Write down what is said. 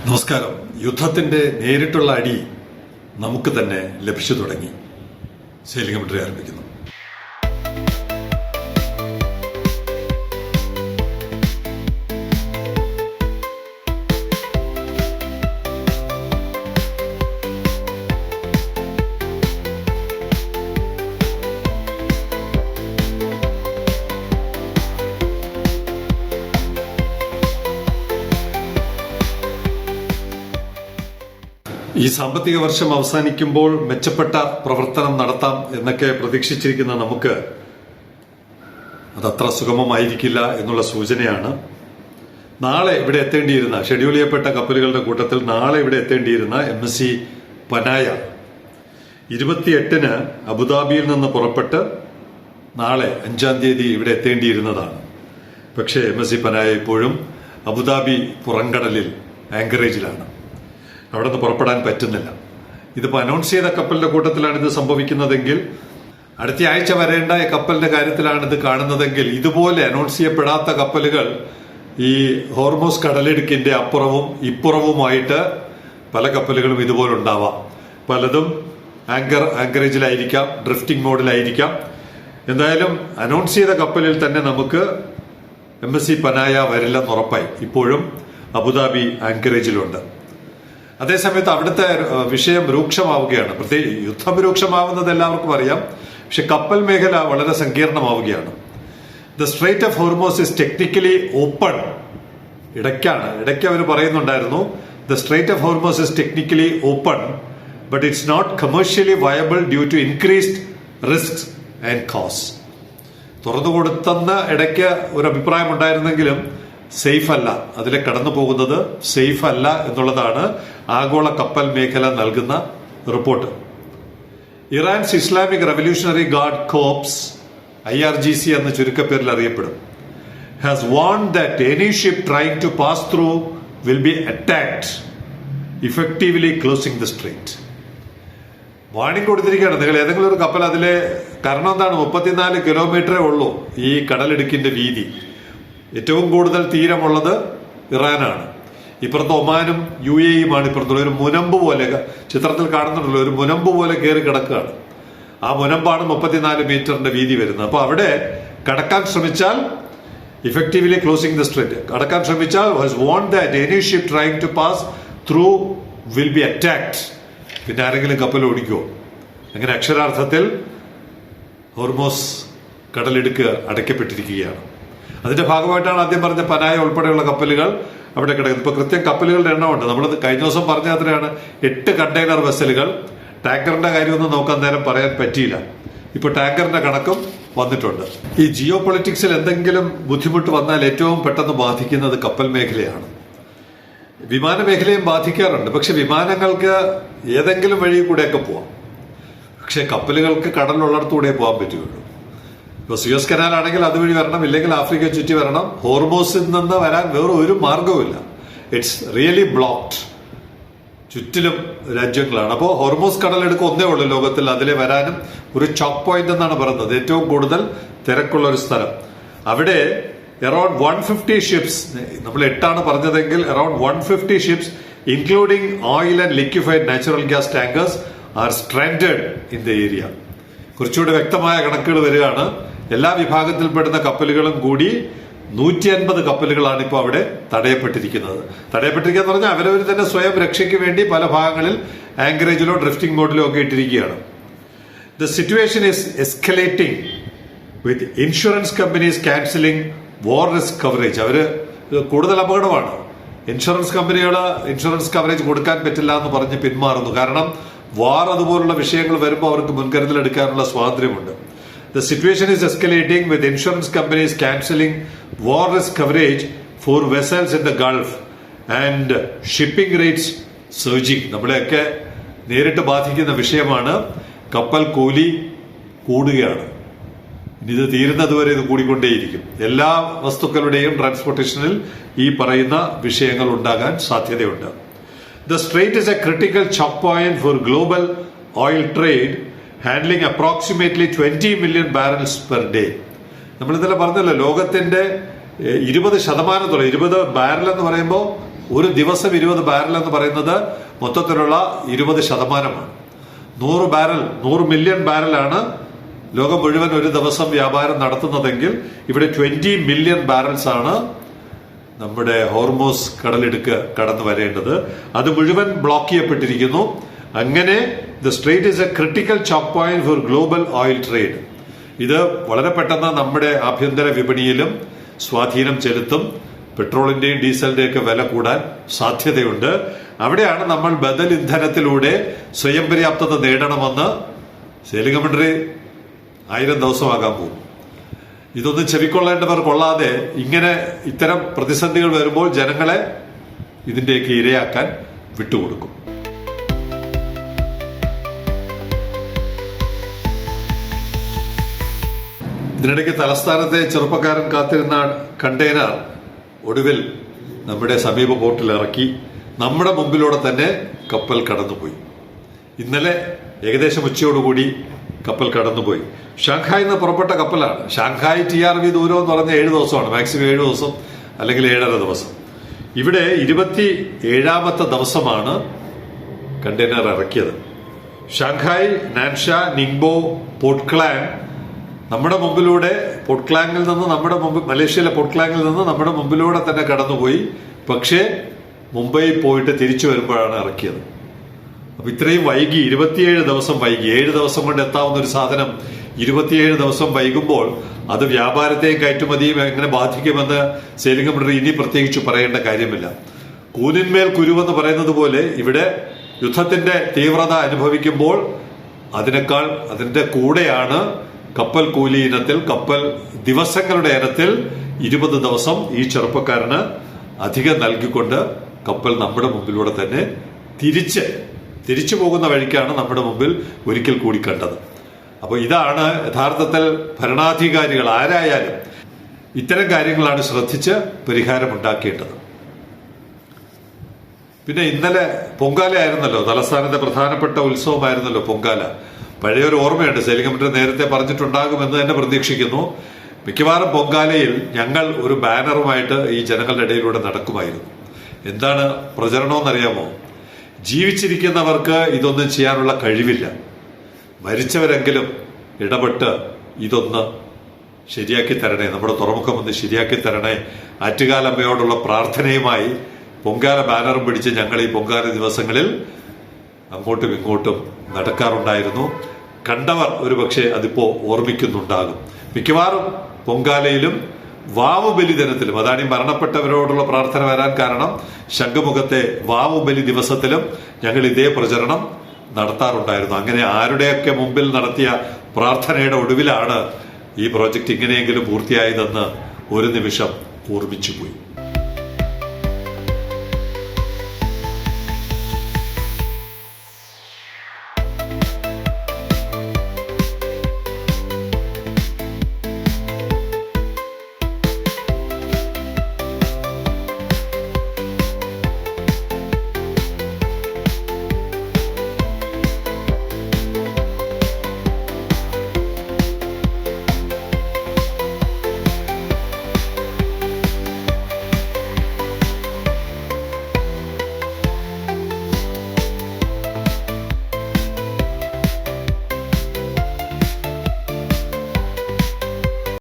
നമസ്കാരം. യുദ്ധത്തിന്റെ നേരിട്ടുള്ള അടി നമുക്ക് തന്നെ ലഭിച്ചു തുടങ്ങി. സെയിലിംഗ് കമന്ററി ആരംഭിക്കുന്നു. ഈ സാമ്പത്തിക വർഷം അവസാനിക്കുമ്പോൾ മെച്ചപ്പെട്ട പ്രവർത്തനം നടത്താം എന്നൊക്കെ പ്രതീക്ഷിച്ചിരിക്കുന്ന നമുക്ക് അതത്ര സുഗമമായിരിക്കില്ല എന്നുള്ള സൂചനയാണ്. നാളെ ഇവിടെ എത്തേണ്ടിയിരുന്ന ഷെഡ്യൂൾ ചെയ്യപ്പെട്ട കപ്പലുകളുടെ കൂട്ടത്തിൽ നാളെ ഇവിടെ എത്തേണ്ടിയിരുന്ന MSC പനായ 28-ന് അബുദാബിയിൽ നിന്ന് പുറപ്പെട്ട് നാളെ 5-ാം തീയതി ഇവിടെ എത്തേണ്ടിയിരുന്നതാണ്. പക്ഷേ MSC പനായ ഇപ്പോഴും അബുദാബി പുറംകടലിൽ ആങ്കറേജിലാണ്. അവിടെ നിന്ന് പുറപ്പെടാൻ പറ്റുന്നില്ല. ഇതിപ്പോൾ അനൗൺസ് ചെയ്ത കപ്പലിന്റെ കൂട്ടത്തിലാണ് ഇത് സംഭവിക്കുന്നതെങ്കിൽ, അടുത്ത ആഴ്ച വരേണ്ട കപ്പലിന്റെ കാര്യത്തിലാണ് ഇത് കാണുന്നതെങ്കിൽ, ഇതുപോലെ അനൗൺസ് ചെയ്യപ്പെടാത്ത കപ്പലുകൾ ഈ ഹോർമോസ് കടലിടുക്കിന്റെ അപ്പുറവും ഇപ്പുറവുമായിട്ട് പല കപ്പലുകളും ഇതുപോലെ ഉണ്ടാവാം. പലതും ആങ്കറേജിലായിരിക്കാം, ഡ്രിഫ്റ്റിംഗ് മോഡിലായിരിക്കാം. എന്തായാലും അനൗൺസ് ചെയ്ത കപ്പലിൽ തന്നെ നമുക്ക് MSC പനായ വരില്ലെന്ന് ഉറപ്പായി. ഇപ്പോഴും അബുദാബി ആങ്കറേജിലുണ്ട്. അതേസമയത്ത് അവിടുത്തെ വിഷയം രൂക്ഷമാവുകയാണ്. പ്രത്യേകിച്ച് യുദ്ധം രൂക്ഷമാവുന്നത് എല്ലാവർക്കും അറിയാം. പക്ഷെ കപ്പൽ മേഖല വളരെ സങ്കീർണമാവുകയാണ്. The Strait of Hormuz is technically open. ഇടയ്ക്ക് അവർ പറയുന്നുണ്ടായിരുന്നു, the Strait of Hormuz is technically open but it's not commercially viable due to increased risk and cost. തുറന്നു കൊടുത്തെന്ന് ഇടയ്ക്ക് ഒരു അഭിപ്രായം ഉണ്ടായിരുന്നെങ്കിലും സേഫ് അല്ല, അതിലെ കടന്നു പോകുന്നത് സേഫ് അല്ല എന്നുള്ളതാണ് ആഗോള കപ്പൽ മേഖല നൽകുന്ന report. Iran's Islamic Revolutionary Guard Corps IRGC എന്ന ചുരുക്കപ്പേരിൽ അറിയപ്പെടും, has warned that any ship trying to pass through will be attacked effectively closing the strait. Warning കൊടുത്തിരിക്കുകയാണ്. നിങ്ങൾ ഏതെങ്കിലും ഒരു കപ്പൽ അതിലെ, കാരണം എന്താണ്, 34 കിലോമീറ്ററേ ഉള്ളൂ ഈ കടലിടുക്കിന്റെ വീതി. ഏറ്റവും കൂടുതൽ തീരമുള്ളത് ഇറാനാണ്. ഇപ്പുറത്ത് ഒമാനും UAEയുമാണ്. ഇപ്പുറത്തുള്ള ഒരു മുനമ്പ് പോലെ, ചിത്രത്തിൽ കാണുന്നുണ്ടല്ലോ, ഒരു മുനമ്പ് പോലെ കയറി കിടക്കുകയാണ്. ആ മുനമ്പാണ് 34 മീറ്ററിന്റെ വീതി വരുന്നത്. അപ്പൊ അവിടെ കടക്കാൻ ശ്രമിച്ചാൽ ഇഫക്റ്റീവ്ലി ക്ലോസിംഗ് ദ സ്ട്രേറ്റ്, കടക്കാൻ ശ്രമിച്ചാൽ has warned that any ship trying to pass through will be attacked. പിന്നെ ആരെങ്കിലും കപ്പൽ ഓടിക്കുമോ? അങ്ങനെ അക്ഷരാർത്ഥത്തിൽ ഹോർമോസ് കടലിടുക്ക് അടയ്ക്കപ്പെട്ടിരിക്കുകയാണ്. അതിന്റെ ഭാഗമായിട്ടാണ് ആദ്യം പറഞ്ഞ പനായ ഉൾപ്പെടെയുള്ള കപ്പലുകൾ അവിടെ കിടക്കുന്നത്. ഇപ്പൊ കൃത്യം കപ്പലുകളുടെ എണ്ണമുണ്ട്. നമ്മൾ കഴിഞ്ഞ ദിവസം പറഞ്ഞ അത്രയാണ് 8 കണ്ടെയ്നർ വെസലുകൾ. ടാങ്കറിന്റെ കാര്യമൊന്നും നമുക്ക് അന്നേരം പറയാൻ പറ്റിയില്ല. ഇപ്പൊ ടാങ്കറിന്റെ കണക്കും വന്നിട്ടുണ്ട്. ഈ ജിയോ പൊളിറ്റിക്സിൽ എന്തെങ്കിലും ബുദ്ധിമുട്ട് വന്നാൽ ഏറ്റവും പെട്ടെന്ന് ബാധിക്കുന്നത് കപ്പൽ മേഖലയാണ്. വിമാന മേഖലയും ബാധിക്കാറുണ്ട്. പക്ഷെ വിമാനങ്ങൾക്ക് ഏതെങ്കിലും വഴി കൂടെയൊക്കെ പോവാം. പക്ഷെ കപ്പലുകൾക്ക് കടലുള്ളിടത്തൂടെ പോകാൻ പറ്റുകയുള്ളൂ. ഇപ്പൊ സുയസ് കനാൽ ആണെങ്കിൽ അതുവഴി വരണം, ഇല്ലെങ്കിൽ ആഫ്രിക്ക ചുറ്റി വരണം. ഹോർമോസിൽ നിന്ന് വരാൻ വേറെ ഒരു മാർഗവുമില്ല. It's really blocked. ചുറ്റിലും രാജ്യങ്ങളാണ്. അപ്പോൾ ഹോർമോസ് കടലെടുക്ക് ഒന്നേ ഉള്ളൂ ലോകത്തിൽ. അതിലെ വരാനും ഒരു ചോക്ക് പോയിന്റ് എന്നാണ് പറയുന്നത്, ഏറ്റവും കൂടുതൽ തിരക്കുള്ള ഒരു സ്ഥലം. അവിടെ അറൌണ്ട് 150 ഷിപ്സ്, നമ്മൾ 8 പറഞ്ഞതെങ്കിൽ around 150 ships including oil and liquefied natural gas tankers are stranded in the area. കുറച്ചുകൂടെ വ്യക്തമായ കണക്കുകൾ വരികയാണ്. എല്ലാ വിഭാഗത്തിൽപ്പെടുന്ന കപ്പലുകളും കൂടി 150 കപ്പലുകളാണ് ഇപ്പോൾ അവിടെ തടയപ്പെട്ടിരിക്കുന്നത്. തടയപ്പെട്ടിരിക്കുക എന്ന് പറഞ്ഞാൽ അവരവർ തന്നെ സ്വയം രക്ഷയ്ക്ക് വേണ്ടി പല ഭാഗങ്ങളിൽ ആങ്കറേജിലോ ഡ്രിഫ്റ്റിംഗ് മോഡിലോ ഒക്കെ ഇട്ടിരിക്കുകയാണ്. The situation is escalating with insurance companies cancelling war risk coverage. അവര് കൂടുതൽ അപകടമാണ്. ഇൻഷുറൻസ് കമ്പനികൾ ഇൻഷുറൻസ് കവറേജ് കൊടുക്കാൻ പറ്റില്ല എന്ന് പറഞ്ഞ് പിന്മാറുന്നു. കാരണം വാർ അതുപോലുള്ള വിഷയങ്ങൾ വരുമ്പോൾ അവർക്ക് മുൻകരുതൽ എടുക്കാനുള്ള സ്വാതന്ത്ര്യമുണ്ട്. The situation is escalating with insurance companies cancelling war risk coverage for vessels in the Gulf and shipping rates surging. നമ്മളെയൊക്കെ നേരിട്ട് ബാധിക്കുന്ന വിഷയമാണ്. കപ്പൽ കൂലി കൂടുകയാണ്. ഇത് തീരുന്നതുവരെ ഇത് കൂടിക്കൊണ്ടേയിരിക്കും. എല്ലാ വസ്തുക്കളുടെയും ട്രാൻസ്പോർട്ടേഷനിൽ ഈ പറയുന്ന വിഷയങ്ങൾ ഉണ്ടാകാൻ സാധ്യതയുണ്ട്. The strait is a critical choke point for global oil trade, handling approximately 20 million barrels per day. നമ്മൾ ഇന്നലെ പറഞ്ഞല്ലോ, ലോകത്തിന്റെ 20% 20 ബാരൽ എന്ന് പറയുമ്പോൾ ഒരു ദിവസം 20 ബാരൽ എന്ന് പറയുന്നത് മൊത്തത്തിലുള്ള 20%. 100 മില്യൺ ബാരലാണ് ലോകം മുഴുവൻ ഒരു ദിവസം വ്യാപാരം നടത്തുന്നതെങ്കിൽ ഇവിടെ 20 മില്യൺ ബാരൽസ് ആണ് നമ്മുടെ ഹോർമോസ് കടലിടുക്ക് കടന്നു വരേണ്ടത്. അത് മുഴുവൻ ബ്ലോക്ക് ചെയ്യപ്പെട്ടിരിക്കുന്നു. അങ്ങനെ the strait is a critical choke point for global oil trade. ഇത് വളരെ പെട്ടെന്ന് നമ്മുടെ ആഭ്യന്തര വിപണിയിലും സ്വാധീനം ചെലുത്തും. പെട്രോളിന്റെയും ഡീസലിന്റെയും ഒക്കെ വില കൂടാൻ സാധ്യതയുണ്ട്. അവിടെയാണ് നമ്മൾ ബദൽ ഇന്ധനത്തിലൂടെ സ്വയം പര്യാപ്തത നേടണമെന്ന് സെയിലിംഗ് കമന്ററി 1000 ദിവസമാകാൻ പോകും. ഇതൊന്നും ചെവിക്കൊള്ളേണ്ടവർ കൊള്ളാതെ ഇങ്ങനെ ഇത്തരം പ്രതിസന്ധികൾ വരുമ്പോൾ ജനങ്ങളെ ഇതിന്റെയൊക്കെ ഇരയാക്കാൻ വിട്ടുകൊടുക്കും. ഇതിനിടയ്ക്ക് തലസ്ഥാനത്തെ ചെറുപ്പക്കാരൻ കാത്തിരുന്ന കണ്ടെയ്നർ ഒടുവിൽ നമ്മുടെ സമീപ പോർട്ടിൽ ഇറക്കി. നമ്മുടെ മുമ്പിലൂടെ തന്നെ കപ്പൽ കടന്നുപോയി. ഇന്നലെ ഏകദേശം ഉച്ചയോടുകൂടി കപ്പൽ കടന്നുപോയി. ഷാങ്ഹായിൽ നിന്ന് പുറപ്പെട്ട കപ്പലാണ്. ഷാങ്ഹായ് TRV ദൂരം എന്ന് പറഞ്ഞ 7 ദിവസമാണ്, മാക്സിമം 7 ദിവസം അല്ലെങ്കിൽ 7.5 ദിവസം. ഇവിടെ 27ാമത്തെ ദിവസമാണ് കണ്ടെയ്നർ ഇറക്കിയത്. ഷാങ്ഹായ്, നാൻഷ, നിങ്ബോ, പോർട്ട് ക്ലാങ് നമ്മുടെ മുമ്പിലൂടെ മലേഷ്യയിലെ പോർട്ട് ക്ലാങ്ങിൽ നിന്ന് നമ്മുടെ മുമ്പിലൂടെ തന്നെ കടന്നുപോയി. പക്ഷേ മുംബൈ പോയിട്ട് തിരിച്ചു വരുമ്പോഴാണ് ഇറക്കിയത്. അപ്പൊ ഇത്രയും വൈകി, 27 ദിവസം വൈകി. 7 ദിവസം കൊണ്ട് എത്താവുന്ന ഒരു സാധനം 27 ദിവസം വൈകുമ്പോൾ അത് വ്യാപാരത്തെയും കയറ്റുമതിയും എങ്ങനെ ബാധിക്കുമെന്ന് സെയിലിംഗ് കമന്ററി ഇനി പ്രത്യേകിച്ച് പറയേണ്ട കാര്യമില്ല. കൂനിന്മേൽ കുരുവെന്ന് പറയുന്നത് പോലെ ഇവിടെ യുദ്ധത്തിന്റെ തീവ്രത അനുഭവിക്കുമ്പോൾ അതിന്റെ കൂടെയാണ് കപ്പൽ കൂലി ഇനത്തിൽ, കപ്പൽ ദിവസങ്ങളുടെ ഇനത്തിൽ 20 ദിവസം ഈ ചെറുപ്പക്കാരന് അധികം നൽകിക്കൊണ്ട് കപ്പൽ നമ്മുടെ മുമ്പിലൂടെ തന്നെ തിരിച്ചു പോകുന്ന വഴിക്കാണ് നമ്മുടെ മുമ്പിൽ ഒരിക്കൽ കൂടി കണ്ടത്. അപ്പോൾ ഇതാണ് യഥാർത്ഥത്തിൽ ഭരണാധികാരികൾ ആരായാലും ഇത്തരം കാര്യങ്ങളാണ് ശ്രദ്ധിച്ച് പരിഹാരമുണ്ടാക്കേണ്ടത്. പിന്നെ ഇന്നലെ പൊങ്കാല ആയിരുന്നല്ലോ, തലസ്ഥാനത്തെ പ്രധാനപ്പെട്ട ഉത്സവമായിരുന്നല്ലോ പൊങ്കാല. പഴയൊരു ഓർമ്മയുണ്ട്, സെയിലിംഗ് കമന്ററി നേരത്തെ പറഞ്ഞിട്ടുണ്ടാകുമെന്ന് തന്നെ പ്രതീക്ഷിക്കുന്നു. മിക്കവാറും പൊങ്കാലയിൽ ഞങ്ങൾ ഒരു ബാനറുമായിട്ട് ഈ ജനങ്ങളുടെ ഇടയിലൂടെ നടക്കുമായിരുന്നു. എന്താണ് പ്രചരണമെന്നറിയാമോ? ജീവിച്ചിരിക്കുന്നവർക്ക് ഇതൊന്നും ചെയ്യാനുള്ള കഴിവില്ല, മരിച്ചവരെങ്കിലും ഇടപെട്ട് ഇതൊന്ന് ശരിയാക്കി തരണേ, നമ്മുടെ തുറമുഖം ഒന്ന് ശരിയാക്കി തരണേ, ആറ്റുകാലമ്മയോടുള്ള പ്രാർത്ഥനയുമായി പൊങ്കാല ബാനറും പിടിച്ച് ഞങ്ങൾ ഈ പൊങ്കാല ദിവസങ്ങളിൽ അങ്ങോട്ടും ഇങ്ങോട്ടും നടക്കാറുണ്ടായിരുന്നു. കണ്ടവർ ഒരുപക്ഷെ അതിപ്പോ ഓർമ്മിക്കുന്നുണ്ടാകും. മിക്കവാറും പൊങ്കാലയിലും വാവുബലി ദിനത്തിലും, അതാണ് ഈ മരണപ്പെട്ടവരോടുള്ള പ്രാർത്ഥന വരാൻ കാരണം, ശംഖുമുഖത്തെ വാവുബലി ദിവസത്തിലും ഞങ്ങൾ ഇതേ പ്രചരണം നടത്താറുണ്ടായിരുന്നു. അങ്ങനെ ആരുടെയൊക്കെ മുമ്പിൽ നടത്തിയ പ്രാർത്ഥനയുടെ ഒടുവിലാണ് ഈ പ്രോജക്റ്റ് ഇങ്ങനെയെങ്കിലും പൂർത്തിയായതെന്ന് ഒരു നിമിഷം ഓർമ്മിച്ചുപോയി.